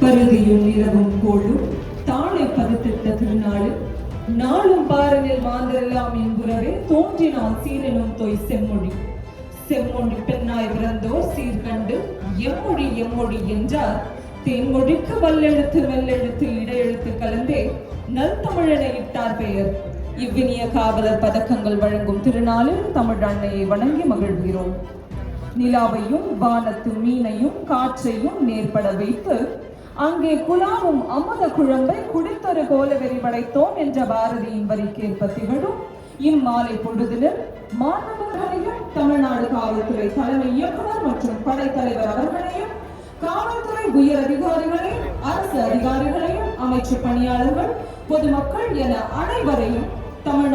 பருதியும் நிலவும் கோளும் தாளை பதித்திட்ட திருநாடு நாளும் பாரனில் மாந்தரெல்லாம் என்புறவே தோன்றினால் சீரனும் தொய் செம்மொழி செம்மொழி பெண்ணாய் பிறந்தோர் சீர்கண்டு எம்மொழி எம்மொழி என்றார் தென்மொழிக்கு வல்லெழுத்து மெல்லெழுத்து இடையெழுத்து கலந்தே நல் தமிழனை இட்டார் பெயர். இவ்வினிய காவலர் பதக்கங்கள் வழங்கும் திருநாளில் தமிழ் அன்னையை வணங்கி மகிழ்கிறோம். நிலாவையும் வானத்து மீனையும் காற்றையும் நேர்பட வைத்து அங்கே குலாவும் அமுத குழம்பை குடித்தொரு கோலவெறி படைத்தோம் என்ற பாரதியின் வரிக்கேற்ப திகழும் இம்மாலை பொழுதில் மாணவர்களையும் தமிழ்நாடு காவல்துறை தலைமை இயக்குனர் மற்றும் படைத்தலைவர் அவர்களையும் காவல்துறை உயர் அதிகாரிகளையும் அரசு அதிகாரிகளையும் அமைச்சு பணியாளர்கள் பொதுமக்கள் என அனைவரையும் தமிழ்நாடு